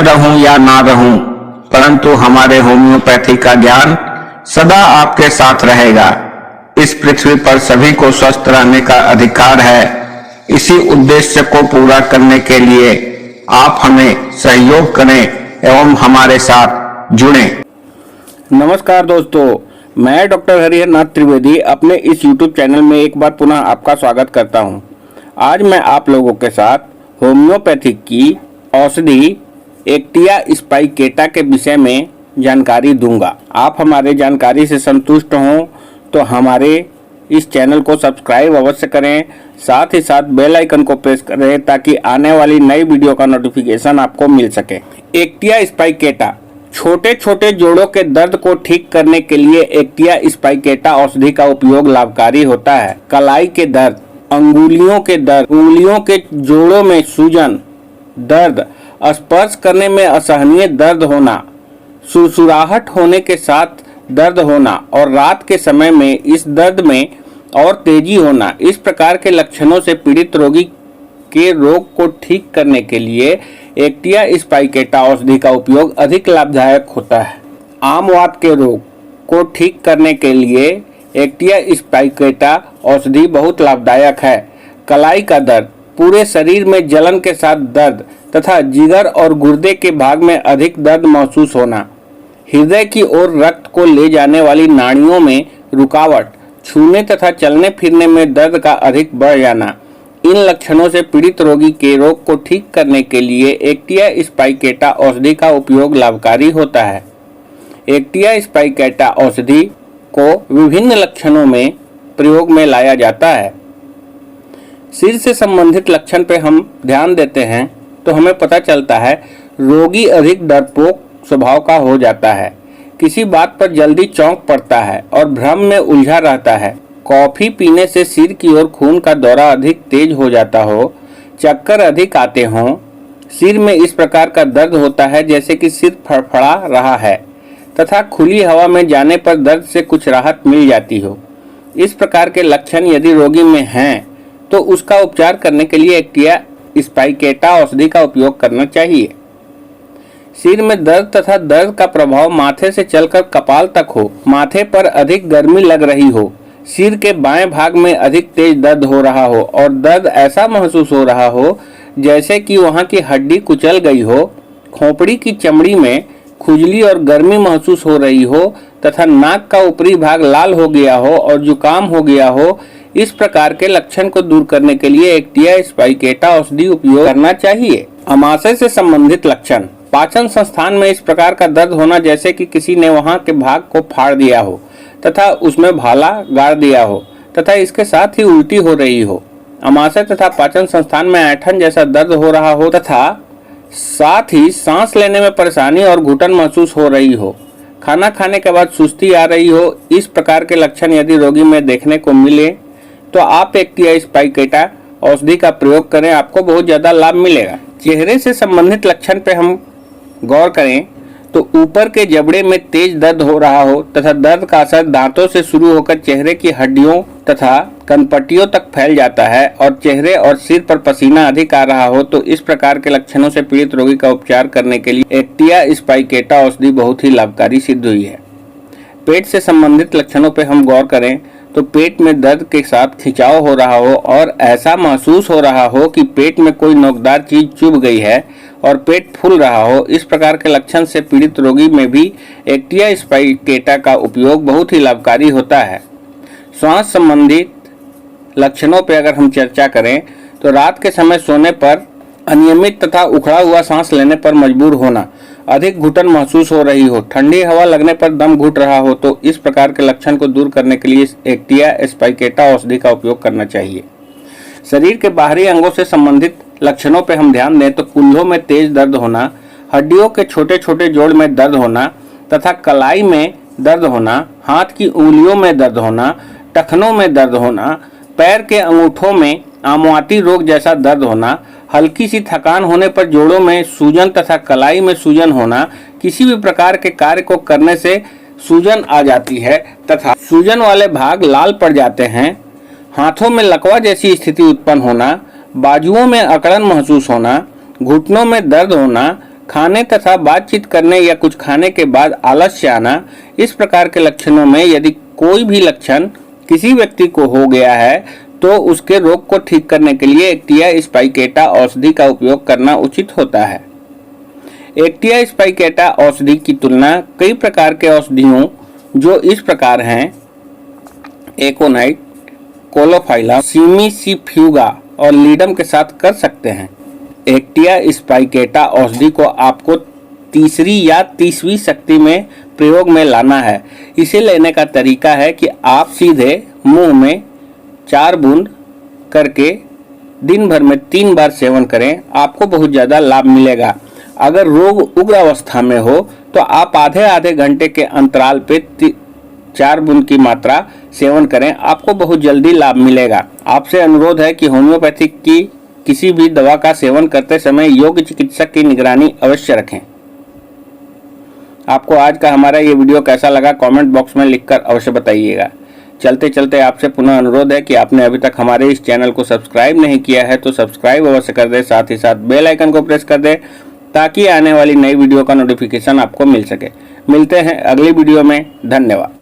रहूं या ना रहूं, परंतु हमारे होम्योपैथी का ज्ञान सदा आपके साथ रहेगा। इस पृथ्वी पर सभी को स्वस्थ रहने का अधिकार है। इसी उद्देश्य को पूरा करने के लिए आप हमें सहयोग करें एवं हमारे साथ जुड़ें। नमस्कार दोस्तों, मैं डॉक्टर हरिहर नाथ त्रिवेदी अपने इस YouTube चैनल में एक बार पुनः आपका स्वागत करता हूं। आज मैं आप लोगों के साथ होम्योपैथिक की औषधि एक्टिया स्पाइकेटा के विषय में जानकारी दूंगा। आप हमारे जानकारी से संतुष्ट हों तो हमारे इस चैनल को सब्सक्राइब अवश्य करें, साथ ही साथ बेल आइकन को प्रेस करें ताकि आने वाली नई वीडियो का नोटिफिकेशन आपको मिल सके। एक्टिया स्पाइकेटा छोटे छोटे जोड़ों के दर्द को ठीक करने के लिए एक्टिया स्पाइकेटा औषधि का उपयोग लाभकारी होता है। कलाई के दर्द, अंगुलियों के दर्द, उंगलियों के जोड़ों में सूजन, दर्द, स्पर्श करने में असहनीय दर्द होना, सुरसुराहट होने के साथ दर्द होना और रात के समय में इस दर्द में और तेजी होना, इस प्रकार के लक्षणों से पीड़ित रोगी के रोग को ठीक करने के लिए एक्टिया स्पाइकेटा औषधि का उपयोग अधिक लाभदायक होता है। आम वात के रोग को ठीक करने के लिए एक्टिया स्पाइकेटा औषधि बहुत लाभदायक है। कलाई का दर्द, पूरे शरीर में जलन के साथ दर्द तथा जिगर और गुर्दे के भाग में अधिक दर्द महसूस होना, हृदय की ओर रक्त को ले जाने वाली नाड़ियों में रुकावट, छूने तथा चलने फिरने में दर्द का अधिक बढ़ जाना, इन लक्षणों से पीड़ित रोगी के रोग को ठीक करने के लिए एक्टिया स्पाइकेटा औषधि का उपयोग लाभकारी होता है। एक्टिया स्पाइकेटा औषधि को विभिन्न लक्षणों में प्रयोग में लाया जाता है। सिर से संबंधित लक्षण पे हम ध्यान देते हैं तो हमें पता चलता है रोगी अधिक डरपोक स्वभाव का हो जाता है, किसी बात पर जल्दी चौंक पड़ता है और भ्रम में उलझा रहता है। कॉफी पीने से सिर की ओर खून का दौरा अधिक तेज हो जाता हो, चक्कर अधिक आते हों, सिर में इस प्रकार का दर्द होता है जैसे कि सिर फड़फड़ा रहा है तथा खुली हवा में जाने पर दर्द से कुछ राहत मिल जाती हो। इस प्रकार के लक्षण यदि रोगी में हैं तो उसका उपचार करने के लिए एक्टिया स्पाइकेटा औषधि का उपयोग करना चाहिए। सिर में दर्द तथा दर्द का प्रभाव माथे से चलकर कपाल तक हो, माथे पर अधिक गर्मी लग रही हो, सिर के बाएं भाग में अधिक तेज दर्द हो रहा हो और दर्द ऐसा महसूस हो रहा हो जैसे कि वहां की हड्डी कुचल गई हो, खोपड़ी की चमड़ी में खुजली और गर्मी महसूस हो रही हो तथा नाक का ऊपरी भाग लाल हो गया हो और जुकाम हो गया हो, इस प्रकार के लक्षण को दूर करने के लिए एक्टिया स्पाइकेटा औषधि उपयोग करना चाहिए। अमाशय से संबंधित लक्षण, पाचन संस्थान में इस प्रकार का दर्द होना जैसे कि किसी ने वहां के भाग को फाड़ दिया हो तथा उसमें भाला गाड़ दिया हो तथा इसके साथ ही उल्टी हो रही हो। अमाशय तथा पाचन संस्थान में ऐंठन जैसा दर्द हो रहा हो तथा साथ ही सांस लेने में परेशानी और घुटन महसूस हो रही हो। खाना खाने के बाद सुस्ती आ रही हो, इस प्रकार के लक्षण यदि रोगी में देखने को मिले तो आप एक्टिया स्पाइकेटा औषधि का प्रयोग करें, आपको बहुत ज्यादा लाभ मिलेगा। चेहरे से संबंधित लक्षण पे हम गौर करें तो ऊपर के जबड़े में तेज दर्द हो रहा हो तथा दर्द का असर दांतों से शुरू होकर चेहरे की हड्डियों तथा कनपट्टियों तक फैल जाता है और चेहरे और सिर पर पसीना अधिक आ रहा हो, तो इस प्रकार के लक्षणों से पीड़ित रोगी का उपचार करने के लिए एक्टिया स्पाइकेटा औषधि बहुत ही लाभकारी सिद्ध हुई है। पेट से संबंधित लक्षणों पर हम गौर करें तो पेट में दर्द के साथ खिंचाव हो रहा हो और ऐसा महसूस हो रहा हो कि पेट में कोई नोकदार चीज चुभ गई है और पेट फूल रहा हो, इस प्रकार के लक्षण से पीड़ित रोगी में भी एक्टिया स्पाइकेटा का उपयोग बहुत ही लाभकारी होता है। श्वास संबंधित लक्षणों पर अगर हम चर्चा करें तो रात के समय सोने पर अनियमित तथा उखड़ा हुआ सांस लेने पर मजबूर होना, अधिक घुटन महसूस हो रही हो, ठंडी हवा लगने पर दम घुट रहा हो, तो इस प्रकार के लक्षण को दूर करने के लिए एक्टिया स्पाइकेटा औषधि का उपयोग करना चाहिए। शरीर के बाहरी अंगों से संबंधित लक्षणों पर हम ध्यान दें तो कूल्हों में तेज दर्द होना, हड्डियों के छोटे छोटे जोड़ में दर्द होना तथा कलाई में दर्द होना, हाथ की उंगलियों में दर्द होना, टखनों में दर्द होना, पैर के अंगूठों में आमवाती रोग जैसा दर्द होना, हल्की सी थकान होने पर जोड़ों में सूजन तथा कलाई में सूजन होना, किसी भी प्रकार के कार्य को करने से सूजन आ जाती है तथा सूजन वाले भाग लाल पड़ जाते हैं, हाथों में लकवा जैसी स्थिति उत्पन्न होना, बाजुओं में अकड़न महसूस होना, घुटनों में दर्द होना, खाने तथा बातचीत करने या कुछ खाने के बाद आलस्य आना, इस प्रकार के लक्षणों में यदि कोई भी लक्षण किसी व्यक्ति को हो गया है तो उसके रोग को ठीक करने के लिए एक्टिया स्पाइकेटा औषधि का उपयोग करना उचित होता है। एक्टिया स्पाइकेटा औषधि की तुलना कई प्रकार के औषधियों जो इस प्रकार हैं एकोनाइट, कोलोफाइला, सिमिसिफ्यूगा और लीडम के साथ कर सकते हैं। एक्टिया स्पाइकेटा औषधि को आपको तीसरी या 30वीं शक्ति में प्रयोग में लाना है। इसे लेने का तरीका है कि आप सीधे मुंह में 4 बूंद करके दिन भर में 3 बार सेवन करें, आपको बहुत ज़्यादा लाभ मिलेगा। अगर रोग उग्र अवस्था में हो तो आप आधे आधे घंटे के अंतराल पे 4 बूंद की मात्रा सेवन करें, आपको बहुत जल्दी लाभ मिलेगा। आपसे अनुरोध है कि होम्योपैथिक की किसी भी दवा का सेवन करते समय योग्य चिकित्सक की निगरानी अवश्य रखें। आपको आज का हमारा ये वीडियो कैसा लगा कमेंट बॉक्स में लिखकर अवश्य बताइएगा। चलते चलते आपसे पुनः अनुरोध है कि आपने अभी तक हमारे इस चैनल को सब्सक्राइब नहीं किया है तो सब्सक्राइब अवश्य कर दे, साथ ही साथ बेल आइकन को प्रेस कर दे ताकि आने वाली नई वीडियो का नोटिफिकेशन आपको मिल सके। मिलते हैं अगली वीडियो में। धन्यवाद।